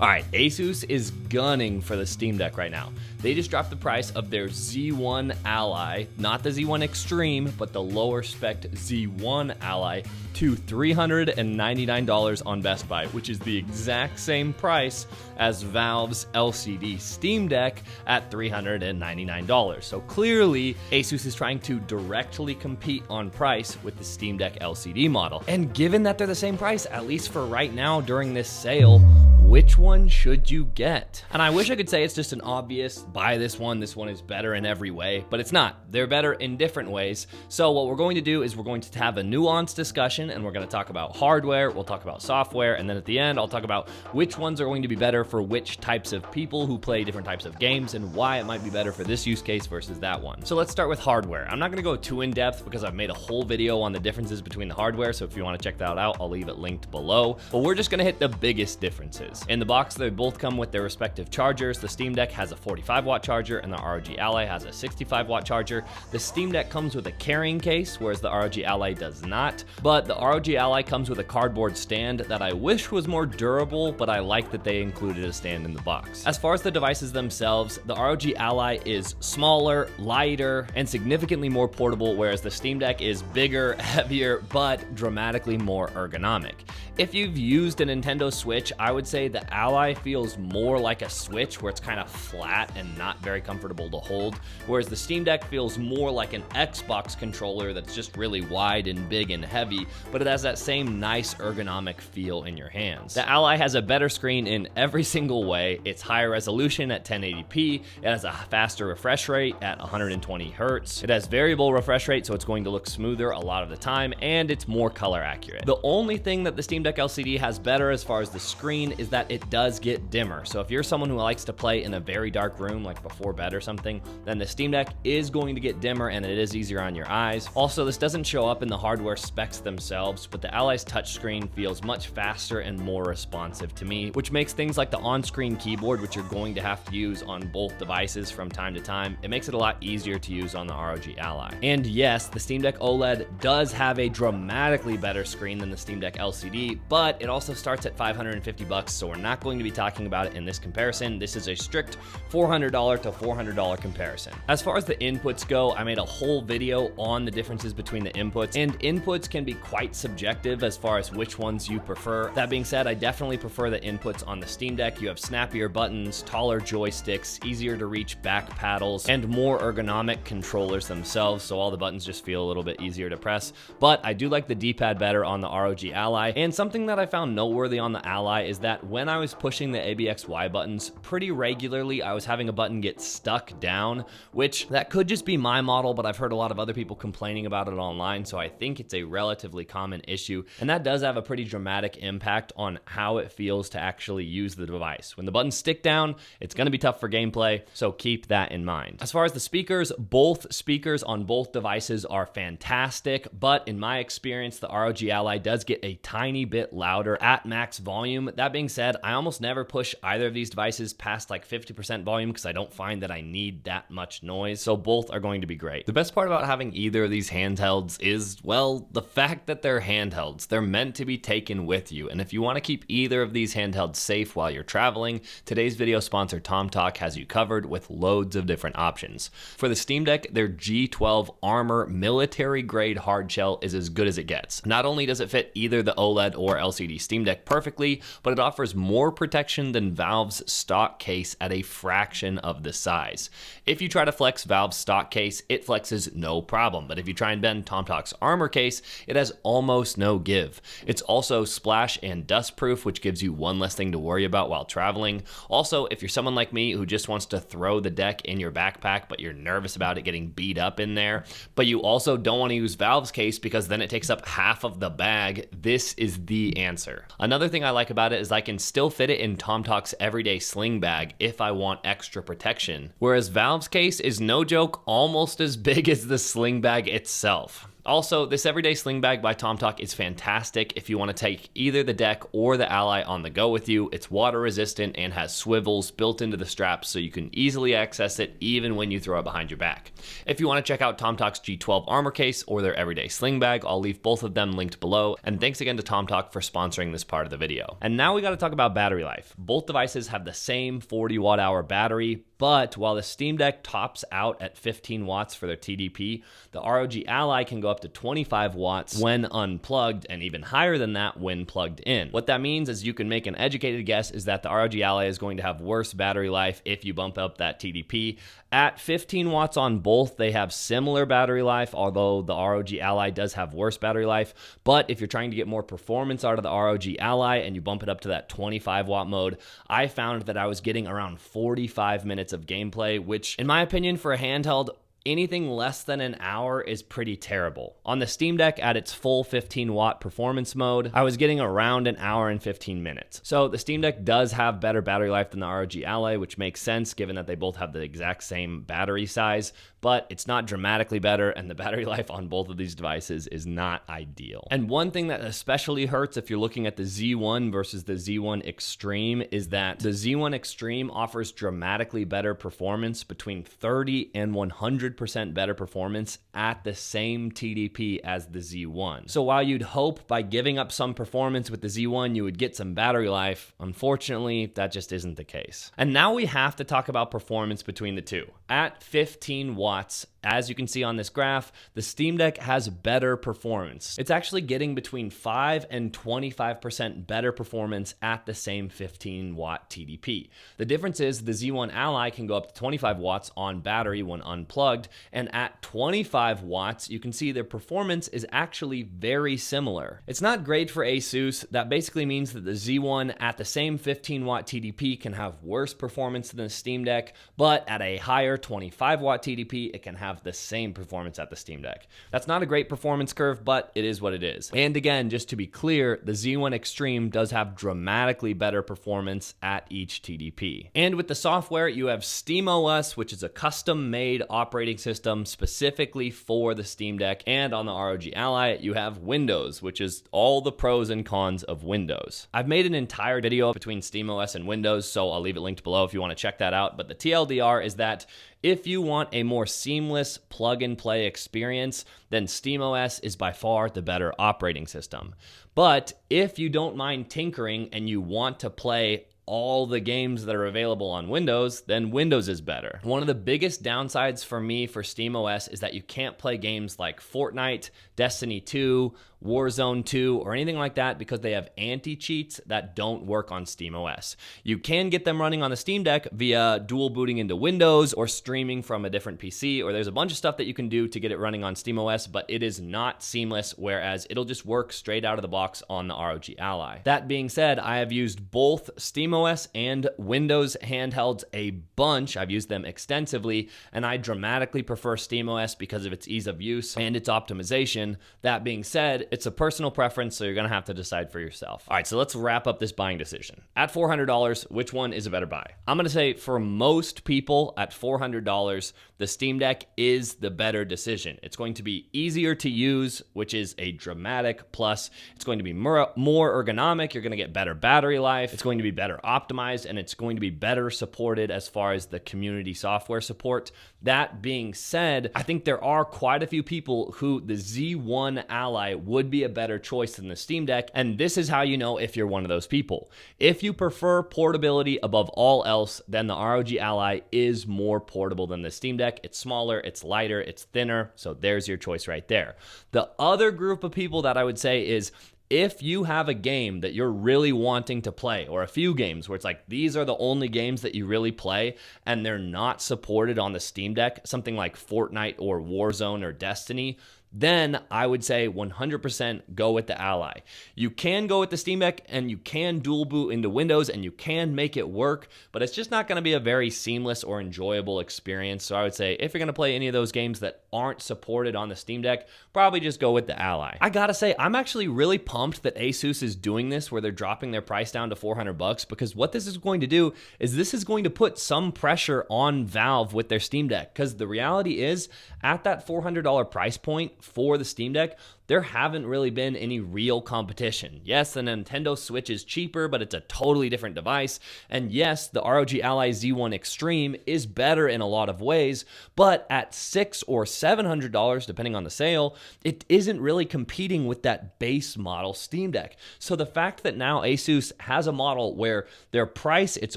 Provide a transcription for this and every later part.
Alright, ASUS is gunning for the Steam Deck right now. They just dropped the price of their Z1 Ally, not the Z1 Extreme, but the lower spec Z1 Ally, to $399 on Best Buy, which is the exact same price as Valve's LCD Steam Deck at $399. So clearly, ASUS is trying to directly compete on price with the Steam Deck LCD model. And given that they're the same price, at least for right now during this sale, which one should you get? And I wish I could say it's just an obvious, buy this one is better in every way, but it's not. They're better in different ways. So what we're going to do is we're going to have a nuanced discussion, and we're going to talk about hardware, we'll talk about software, and then at the end, I'll talk about which ones are going to be better for which types of people who play different types of games and why it might be better for this use case versus that one. So let's start with hardware. I'm not going to go too in depth because I've made a whole video on the differences between the hardware, so if you want to check that out, I'll leave it linked below. But we're just going to hit the biggest differences. In the box, they both come with their respective chargers. The Steam Deck has a 45-watt charger and the ROG Ally has a 65-watt charger. The Steam Deck comes with a carrying case, whereas the ROG Ally does not. But the ROG Ally comes with a cardboard stand that I wish was more durable, but I like that they included a stand in the box. As far as the devices themselves, the ROG Ally is smaller, lighter, and significantly more portable, whereas the Steam Deck is bigger, heavier, but dramatically more ergonomic. If you've used a Nintendo Switch, I would say the Ally feels more like a Switch, where it's kind of flat and not very comfortable to hold, whereas the Steam Deck feels more like an Xbox controller that's just really wide and big and heavy, but it has that same nice ergonomic feel in your hands. The Ally has a better screen in every single way. It's higher resolution at 1080p, it has a faster refresh rate at 120 Hz, it has variable refresh rate, so it's going to look smoother a lot of the time, and it's more color accurate. The only thing that the Steam Deck LCD has better as far as the screen is that it does get dimmer. So if you're someone who likes to play in a very dark room, like before bed or something, then the Steam Deck is going to get dimmer and it is easier on your eyes. Also, this doesn't show up in the hardware specs themselves, but the Ally's touchscreen feels much faster and more responsive to me, which makes things like the on-screen keyboard, which you're going to have to use on both devices from time to time, it makes it a lot easier to use on the ROG Ally. And yes, the Steam Deck OLED does have a dramatically better screen than the Steam Deck LCD, but it also starts at $550, so we're not going to be talking about it in this comparison. This is a strict $400 to $400 comparison. As far as the inputs go, I made a whole video on the differences between the inputs, and inputs can be quite subjective as far as which ones you prefer. That being said, I definitely prefer the inputs on the Steam Deck. You have snappier buttons, taller joysticks, easier to reach back paddles, and more ergonomic controllers themselves, so all the buttons just feel a little bit easier to press. But I do like the D-pad better on the ROG Ally, and something that I found noteworthy on the Ally is that when I was pushing the ABXY buttons pretty regularly, I was having a button get stuck down, which that could just be my model, but I've heard a lot of other people complaining about it online, so I think it's a relatively common issue, and that does have a pretty dramatic impact on how it feels to actually use the device. When the buttons stick down, it's going to be tough for gameplay, so keep that in mind. As far as the speakers, both speakers on both devices are fantastic, but in my experience, the ROG Ally does get a tiny bit louder at max volume. That being said, I almost never push either of these devices past like 50% volume because I don't find that I need that much noise, so both are going to be great. The best part about having either of these handhelds is, well, the fact that they're handhelds. They're meant to be taken with you, and if you want to keep either of these handhelds safe while you're traveling, today's video sponsor TomToc has you covered with loads of different options. For the Steam Deck, their G12 Armor military-grade hardshell is as good as it gets. Not only does it fit either the OLED or LCD Steam Deck perfectly, but it offers more protection than Valve's stock case at a fraction of the size. If you try to flex Valve's stock case, it flexes no problem, but if you try and bend TomToc's Armor case, it has almost no give. It's also splash and dust proof, which gives you one less thing to worry about while traveling. Also, if you're someone like me who just wants to throw the deck in your backpack, but you're nervous about it getting beat up in there, but you also don't want to use Valve's case because then it takes up half of the bag, this is the answer. Another thing I like about it is I can still fit it in TomToc's everyday sling bag if I want extra protection, whereas Valve's case is no joke almost as big as the sling bag itself. Also, this everyday sling bag by tomtoc is fantastic if you want to take either the deck or the ally on the go with you. It's water resistant and has swivels built into the straps so you can easily access it even when you throw it behind your back. If you want to check out tomtoc's G12 Armor case or their everyday sling bag, I'll leave both of them linked below. And thanks again to tomtoc for sponsoring this part of the video. And now we got to talk about battery life. Both devices have the same 40 watt-hour battery, but while the Steam Deck tops out at 15 watts for their TDP, the ROG Ally can go up to 25 watts when unplugged and even higher than that when plugged in. What that means is you can make an educated guess is that the ROG Ally is going to have worse battery life if you bump up that TDP. At 15 watts on both, they have similar battery life, although the ROG Ally does have worse battery life. But if you're trying to get more performance out of the ROG Ally and you bump it up to that 25 watt mode, I found that I was getting around 45 minutes of gameplay, which in my opinion for a handheld, anything less than an hour is pretty terrible. On the Steam Deck at its full 15 watt performance mode, I was getting around an hour and 15 minutes. So the Steam Deck does have better battery life than the ROG Ally, which makes sense given that they both have the exact same battery size, but it's not dramatically better and the battery life on both of these devices is not ideal. And one thing that especially hurts if you're looking at the Z1 versus the Z1 Extreme is that the Z1 Extreme offers dramatically better performance, between 30 and 100% better performance at the same TDP as the Z1. So while you'd hope by giving up some performance with the Z1 you would get some battery life, unfortunately that just isn't the case. And now we have to talk about performance between the two. At 15 watts, as you can see on this graph, the Steam Deck has better performance. It's actually getting between 5 and 25% better performance at the same 15 watt TDP. The difference is the Z1 Ally can go up to 25 watts on battery when unplugged, and at 25 watts, you can see their performance is actually very similar. It's not great for ASUS. That basically means that the Z1 at the same 15 watt TDP can have worse performance than the Steam Deck, but at a higher 25 watt TDP, it can have the same performance at the Steam Deck. That's not a great performance curve, but it is what it is. And again, just to be clear, the Z1 Extreme does have dramatically better performance at each TDP. And with the software, you have SteamOS, which is a custom-made operating system specifically for the Steam Deck, and on the ROG Ally, you have Windows, which is all the pros and cons of Windows. I've made an entire video between SteamOS and Windows, so I'll leave it linked below if you want to check that out, but the TLDR is that if you want a more seamless plug-and-play experience, then SteamOS is by far the better operating system. But if you don't mind tinkering and you want to play all the games that are available on Windows, then Windows is better. One of the biggest downsides for me for SteamOS is that you can't play games like Fortnite, Destiny 2, Warzone 2, or anything like that because they have anti-cheats that don't work on SteamOS. You can get them running on the Steam Deck via dual booting into Windows or streaming from a different PC, or there's a bunch of stuff that you can do to get it running on SteamOS, but it is not seamless, whereas it'll just work straight out of the box on the ROG Ally. That being said, I have used both SteamOS and Windows handhelds a bunch. I've used them extensively, and I dramatically prefer SteamOS because of its ease of use and its optimization. That being said, it's a personal preference, so you're gonna have to decide for yourself. All right, so let's wrap up this buying decision. At $400, which one is a better buy? I'm gonna say for most people at $400, the Steam Deck is the better decision. It's going to be easier to use, which is a dramatic plus. It's going to be more ergonomic. You're gonna get better battery life. It's going to be better optimized, and it's going to be better supported as far as the community software support. That being said, I think there are quite a few people who the Z1 Ally would be a better choice than the Steam Deck, and this is how you know if you're one of those people. If you prefer portability above all else, then the ROG Ally is more portable than the Steam Deck. It's smaller, it's lighter, it's thinner, so there's your choice right there. The other group of people that I would say is, if you have a game that you're really wanting to play, or a few games where it's like, these are the only games that you really play, and they're not supported on the Steam Deck, something like Fortnite or Warzone or Destiny, then I would say 100% go with the Ally. You can go with the Steam Deck and you can dual boot into Windows and you can make it work, but it's just not going to be a very seamless or enjoyable experience. So I would say if you're going to play any of those games that aren't supported on the Steam Deck, probably just go with the Ally. I gotta say, I'm actually really pumped that ASUS is doing this where they're dropping their price down to $400, because what this is going to do is this is going to put some pressure on Valve with their Steam Deck, because the reality is at that $400 price point, for the Steam Deck, there haven't really been any real competition. Yes, the Nintendo Switch is cheaper, but it's a totally different device. And yes, the ROG Ally Z1 Extreme is better in a lot of ways, but at $600 or $700, depending on the sale, it isn't really competing with that base model Steam Deck. So the fact that now ASUS has a model where their price, it's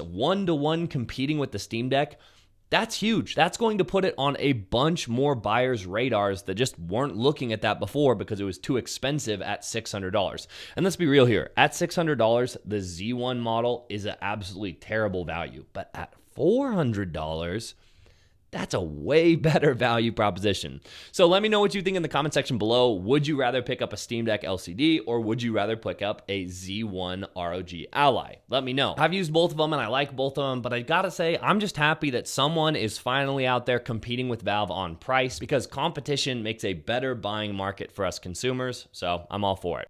1-to-1 competing with the Steam Deck, that's huge. That's going to put it on a bunch more buyers' radars that just weren't looking at that before because it was too expensive at $600. And let's be real here. At $600, the Z1 model is an absolutely terrible value. But at $400, that's a way better value proposition. So let me know what you think in the comment section below. Would you rather pick up a Steam Deck LCD or would you rather pick up a Z1 ROG Ally? Let me know. I've used both of them and I like both of them, but I gotta say, I'm just happy that someone is finally out there competing with Valve on price because competition makes a better buying market for us consumers. So I'm all for it.